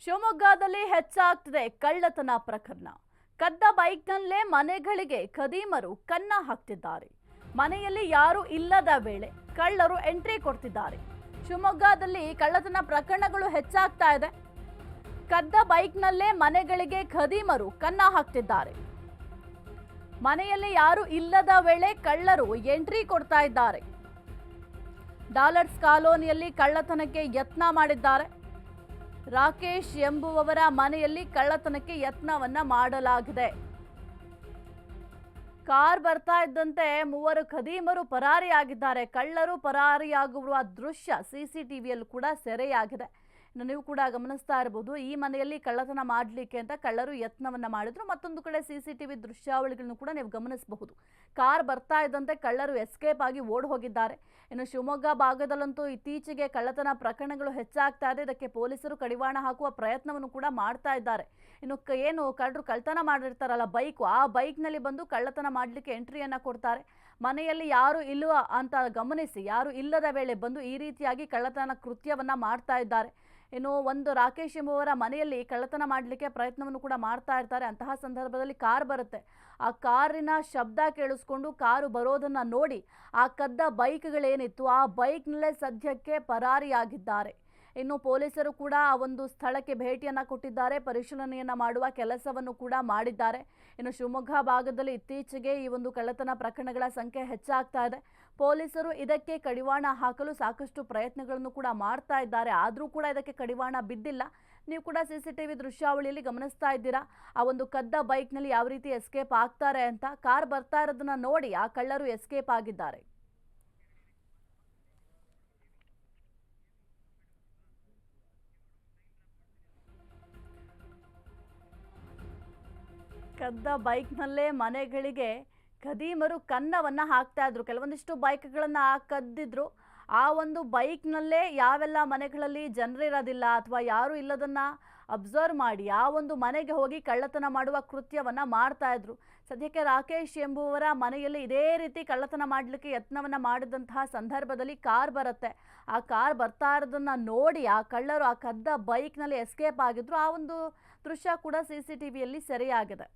ಶಿವಮೊಗ್ಗದಲ್ಲಿ ಹೆಚ್ಚಾಗ್ತಿದೆ ಕಳ್ಳತನ ಪ್ರಕರಣ. ಕದ್ದ ಬೈಕ್ನಲ್ಲೇ ಮನೆಗಳಿಗೆ ಖದೀಮರು ಕನ್ನ ಹಾಕ್ತಿದ್ದಾರೆ. ಮನೆಯಲ್ಲಿ ಯಾರು ಇಲ್ಲದ ವೇಳೆ ಕಳ್ಳರು ಎಂಟ್ರಿ ಕೊಡ್ತಿದ್ದಾರೆ. ಶಿವಮೊಗ್ಗದಲ್ಲಿ ಕಳ್ಳತನ ಪ್ರಕರಣಗಳು ಹೆಚ್ಚಾಗ್ತಾ ಇದೆ. ಕದ್ದ ಬೈಕ್ನಲ್ಲೇ ಮನೆಗಳಿಗೆ ಖದೀಮರು ಕನ್ನ ಹಾಕ್ತಿದ್ದಾರೆ. ಮನೆಯಲ್ಲಿ ಯಾರು ಇಲ್ಲದ ವೇಳೆ ಕಳ್ಳರು ಎಂಟ್ರಿ ಕೊಡ್ತಾ ಇದ್ದಾರೆ. ಡಾಲರ್ಸ್ ಕಾಲೋನಿಯಲ್ಲಿ ಕಳ್ಳತನಕ್ಕೆ ಯತ್ನ ಮಾಡಿದ್ದಾರೆ. ರಾಕೇಶ್ ಎಂಬುವವರ ಮನೆಯಲ್ಲಿ ಕಳ್ಳತನಕ್ಕೆ ಯತ್ನವನ್ನ ಮಾಡಲಾಗಿದೆ. ಕಾರ್ ಬರ್ತಾ ಇದ್ದಂತೆ ಮೂವರು ಖದೀಮರು ಪರಾರಿಯಾಗಿದ್ದಾರೆ. ಕಳ್ಳರು ಪರಾರಿಯಾಗುವ ದೃಶ್ಯ ಸಿಸಿಟಿವಿಯಲ್ಲಿ ಕೂಡ ಸೆರೆಯಾಗಿದೆ. ನೀವು ಕೂಡ ಗಮನಿಸ್ತಾ ಇರಬಹುದು. ಈ ಮನೆಯಲ್ಲಿ ಕಳ್ಳತನ ಮಾಡಲಿಕ್ಕೆ ಅಂತ ಕಳ್ಳರು ಯತ್ನವನ್ನ ಮಾಡಿದ್ರು. ಮತ್ತೊಂದು ಕಡೆ ಸಿಸಿಟಿವಿ ದೃಶ್ಯಾವಳಿಗಳನ್ನು ಕೂಡ ನೀವು ಗಮನಿಸಬಹುದು. ಕಾರ್ ಬರ್ತಾ ಇದ್ದಂತೆ ಕಳ್ಳರು ಎಸ್ಕೇಪ್ ಆಗಿ ಓಡ್ ಹೋಗಿದ್ದಾರೆ. ಇನ್ನು ಶಿವಮೊಗ್ಗ ಭಾಗದಲ್ಲಂತೂ ಇತ್ತೀಚೆಗೆ ಕಳ್ಳತನ ಪ್ರಕರಣಗಳು ಹೆಚ್ಚಾಗ್ತಾ ಇದೆ. ಇದಕ್ಕೆ ಪೊಲೀಸರು ಕಡಿವಾಣ ಹಾಕುವ ಪ್ರಯತ್ನವನ್ನು ಕೂಡ ಮಾಡ್ತಾ ಇದ್ದಾರೆ. ಇನ್ನು ಏನು ಕಳ್ಳರು ಕಳ್ಳತನ ಮಾಡಿರ್ತಾರಲ್ಲ ಬೈಕ್, ಆ ಬೈಕ್ನಲ್ಲಿ ಬಂದು ಕಳ್ಳತನ ಮಾಡಲಿಕ್ಕೆ ಎಂಟ್ರಿಯನ್ನ ಕೊಡ್ತಾರೆ. ಮನೆಯಲ್ಲಿ ಯಾರು ಇಲ್ವ ಅಂತ ಗಮನಿಸಿ ಯಾರು ಇಲ್ಲದ ವೇಳೆ ಬಂದು ಈ ರೀತಿಯಾಗಿ ಕಳ್ಳತನ ಕೃತ್ಯವನ್ನ ಮಾಡ್ತಾ ಇದ್ದಾರೆ. ಇನ್ನು ಒಂದು ರಾಕೇಶ್ ಎಂಬುವರ ಮನೆಯಲ್ಲಿ ಕಳ್ಳತನ ಮಾಡಲಿಕ್ಕೆ ಪ್ರಯತ್ನವನ್ನು ಕೂಡ ಮಾಡ್ತಾ ಇರ್ತಾರೆ. ಅಂತಹ ಸಂದರ್ಭದಲ್ಲಿ ಕಾರ್ ಬರುತ್ತೆ. ಆ ಕಾರಿನ ಶಬ್ದ ಕೇಳಿಸ್ಕೊಂಡು ಕಾರು ಬರೋದನ್ನ ನೋಡಿ ಆ ಕದ್ದ ಬೈಕ್ಗಳೇನಿತ್ತು ಆ ಬೈಕ್ನಲ್ಲೇ ಸದ್ಯಕ್ಕೆ ಪರಾರಿಯಾಗಿದ್ದಾರೆ. ಇನ್ನು ಪೊಲೀಸರು ಕೂಡ ಆ ಒಂದು ಸ್ಥಳಕ್ಕೆ ಭೇಟಿಯನ್ನ ಕೊಟ್ಟಿದ್ದಾರೆ. ಪರಿಶೀಲನೆಯನ್ನ ಮಾಡುವ ಕೆಲಸವನ್ನು ಕೂಡ ಮಾಡಿದ್ದಾರೆ. ಇನ್ನು ಶಿವಮೊಗ್ಗ ಭಾಗದಲ್ಲಿ ಇತ್ತೀಚೆಗೆ ಈ ಒಂದು ಕಳ್ಳತನ ಪ್ರಕರಣಗಳ ಸಂಖ್ಯೆ ಹೆಚ್ಚಾಗ್ತಾ ಇದೆ. ಪೊಲೀಸರು ಇದಕ್ಕೆ ಕಡಿವಾಣ ಹಾಕಲು ಸಾಕಷ್ಟು ಪ್ರಯತ್ನಗಳನ್ನು ಕೂಡ ಮಾಡ್ತಾ ಇದ್ದಾರೆ. ಆದರೂ ಕೂಡ ಇದಕ್ಕೆ ಕಡಿವಾಣ ಬಿದ್ದಿಲ್ಲ. ನೀವು ಕೂಡ ಸಿಸಿಟಿವಿ ದೃಶ್ಯಾವಳಿಯಲ್ಲಿ ಗಮನಿಸ್ತಾ ಇದ್ದೀರಾ. ಆ ಒಂದು ಕದ್ದ ಬೈಕ್ನಲ್ಲಿ ಯಾವ ರೀತಿ ಎಸ್ಕೇಪ್ ಆಗ್ತಾರೆ ಅಂತ. ಕಾರ್ ಬರ್ತಾ ಇರೋದನ್ನ ನೋಡಿ ಆ ಕಳ್ಳರು ಎಸ್ಕೇಪ್ ಆಗಿದ್ದಾರೆ. ಕದ್ದ ಬೈಕ್ನಲ್ಲೇ ಮನೆಗಳಿಗೆ ಖದೀಮರು ಕನ್ನವನ್ನ ಹಾಕ್ತಾ ಇದ್ರು. ಕೆಲವೊಂದಿಷ್ಟು ಬೈಕ್ಗಳನ್ನ ಕದ್ದಿದ್ರು. ಆ ಒಂದು ಬೈಕ್ನಲ್ಲೇ ಯಾವೆಲ್ಲ ಮನೆಗಳಲ್ಲಿ ಜನರಿರೋದಿಲ್ಲ ಅಥವಾ ಯಾರು ಇಲ್ಲದನ್ನ ಅಬ್ಸರ್ವ್ ಮಾಡಿ ಆ ಒಂದು ಮನೆಗೆ ಹೋಗಿ ಕಳ್ಳತನ ಮಾಡುವ ಕೃತ್ಯವನ್ನ ಮಾಡ್ತಾ ಇದ್ರು. ಸದ್ಯಕ್ಕೆ ರಾಕೇಶ್ ಎಂಬುವರ ಮನೆಯಲ್ಲಿ ಇದೇ ರೀತಿ ಕಳ್ಳತನ ಮಾಡಲಿಕ್ಕೆ ಯತ್ನವನ್ನ ಮಾಡಿದಂತಹ ಸಂದರ್ಭದಲ್ಲಿ ಕಾರ್ ಬರುತ್ತೆ. ಆ ಕಾರ್ ಬರ್ತಾ ಇರೋದನ್ನ ನೋಡಿ ಆ ಕಳ್ಳರು ಆ ಕದ್ದ ಬೈಕ್ನಲ್ಲಿ ಎಸ್ಕೇಪ್ ಆಗಿದ್ರು. ಆ ಒಂದು ದೃಶ್ಯ ಕೂಡ ಸಿಸಿಟಿವಿಯಲ್ಲಿ ಸೆರೆಯಾಗಿದೆ.